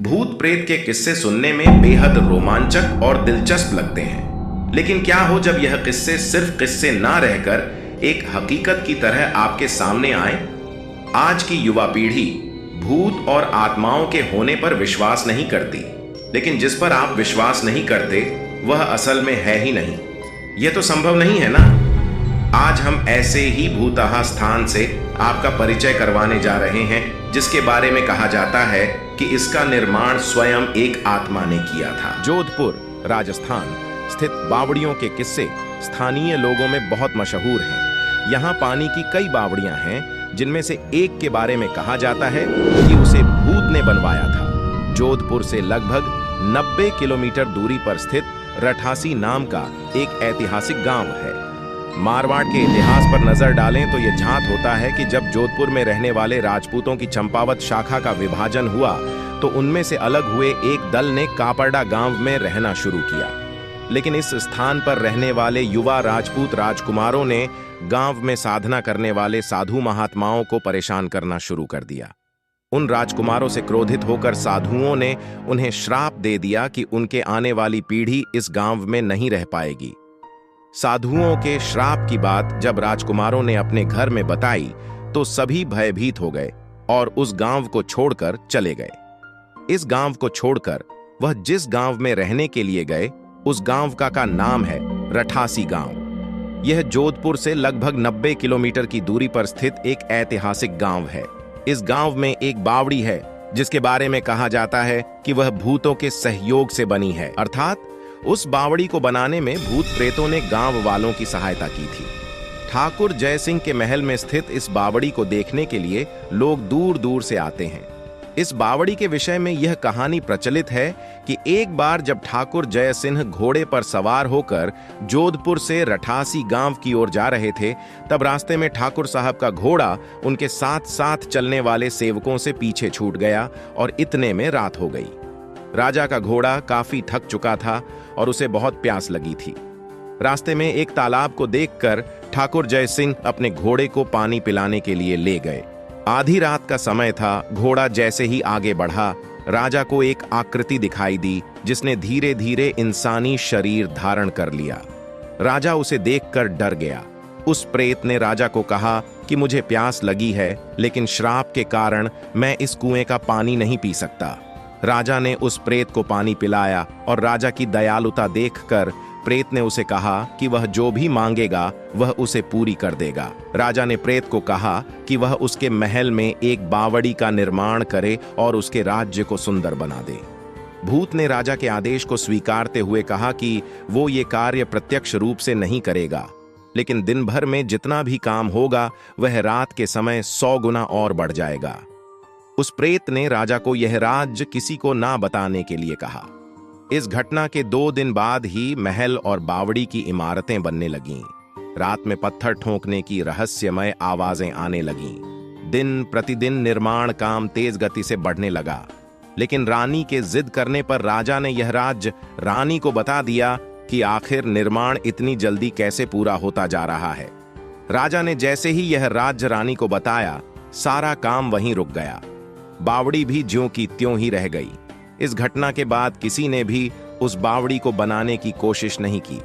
भूत प्रेत के किस्से सुनने में बेहद रोमांचक और दिलचस्प लगते हैं, लेकिन क्या हो जब यह किस्से सिर्फ किस्से ना रहकर एक हकीकत की तरह आपके सामने आए। आज की युवा पीढ़ी भूत और आत्माओं के होने पर विश्वास नहीं करती, लेकिन जिस पर आप विश्वास नहीं करते वह असल में है ही नहीं। यह तो संभव नहीं है ना। आज हम ऐसे ही भूतहा स्थान से आपका परिचय करवाने जा रहे हैं, जिसके बारे में कहा जाता है कि इसका निर्माण स्वयं एक आत्मा ने किया था। जोधपुर राजस्थान स्थित बावड़ियों के किस्से स्थानीय लोगों में बहुत मशहूर हैं। यहाँ पानी की कई बावड़ियां हैं, जिनमें से एक के बारे में कहा जाता है कि उसे भूत ने बनवाया था। जोधपुर से लगभग 90 किलोमीटर दूरी पर स्थित रठासी नाम का एक ऐतिहासिक गांव है। मारवाड़ के इतिहास पर नजर डालें तो यह झांत होता है कि जब जोधपुर में रहने वाले राजपूतों की चंपावत शाखा का विभाजन हुआ तो उनमें से अलग हुए एक दल ने कापरडा गांव में रहना शुरू किया। लेकिन इस स्थान पर रहने वाले युवा राजपूत राजकुमारों ने गांव में साधना करने वाले साधु महात्माओं को परेशान करना शुरू कर दिया। उन राजकुमारों से क्रोधित होकर साधुओं ने उन्हें श्राप दे दिया कि उनके आने वाली पीढ़ी इस गांव में नहीं रह पाएगी। साधुओं के श्राप की बात जब राजकुमारों ने अपने घर में बताई तो सभी भयभीत हो गए और उस गांव को छोड़कर चले गए। इस गांव को छोड़कर वह जिस गांव में रहने के लिए गए उस गांव का नाम है रठासी गांव। यह जोधपुर से लगभग 90 किलोमीटर की दूरी पर स्थित एक ऐतिहासिक गांव है। इस गांव में एक बावड़ी है जिसके बारे में कहा जाता है कि वह भूतों के सहयोग से बनी है, अर्थात उस बावड़ी को बनाने में भूत प्रेतों ने गांव वालों की सहायता की थी। ठाकुर जय सिंह के महल में स्थित इस बावड़ी को देखने के लिए लोग दूर दूर से आते हैं। इस बावड़ी के विषय में यह कहानी प्रचलित है कि एक बार जब ठाकुर जय सिंह घोड़े पर सवार होकर जोधपुर से रठासी गांव की ओर जा रहे थे, तब रास्ते में ठाकुर साहब का घोड़ा उनके साथ साथ चलने वाले सेवकों से पीछे छूट गया और इतने में रात हो गई। राजा का घोड़ा काफी थक चुका था और उसे बहुत प्यास लगी थी। रास्ते में एक तालाब को देखकर ठाकुर जय सिंह अपने घोड़े को पानी पिलाने के लिए ले गए। आधी रात का समय था। घोड़ा जैसे ही आगे बढ़ा, राजा को एक आकृति दिखाई दी जिसने धीरे धीरे इंसानी शरीर धारण कर लिया। राजा उसे देखकर डर गया। उस प्रेत ने राजा को कहा कि मुझे प्यास लगी है, लेकिन श्राप के कारण मैं इस कुएं का पानी नहीं पी सकता। राजा ने उस प्रेत को पानी पिलाया और राजा की दयालुता देखकर प्रेत ने उसे कहा कि वह जो भी मांगेगा वह उसे पूरी कर देगा। राजा ने प्रेत को कहा कि वह उसके महल में एक बावड़ी का निर्माण करे और उसके राज्य को सुंदर बना दे। भूत ने राजा के आदेश को स्वीकारते हुए कहा कि वो ये कार्य प्रत्यक्ष रूप से नहीं करेगा, लेकिन दिन भर में जितना भी काम होगा वह रात के समय 100 गुना और बढ़ जाएगा। उस प्रेत ने राजा को यह राज्य किसी को ना बताने के लिए कहा। इस घटना के 2 दिन बाद ही महल और बावड़ी की इमारतें बनने लगीं। रात में पत्थर ठोंकने की रहस्यमय आवाजें आने लगीं। दिन प्रतिदिन निर्माण काम तेज गति से बढ़ने लगा, लेकिन रानी के जिद करने पर राजा ने यह राज्य रानी को बता दिया कि आखिर निर्माण इतनी जल्दी कैसे पूरा होता जा रहा है। राजा ने जैसे ही यह राज्य रानी को बताया, सारा काम वहीं रुक गया। बावड़ी भी ज्यों की त्यों ही रह गई। इस घटना के बाद किसी ने भी उस बावड़ी को बनाने की कोशिश नहीं की।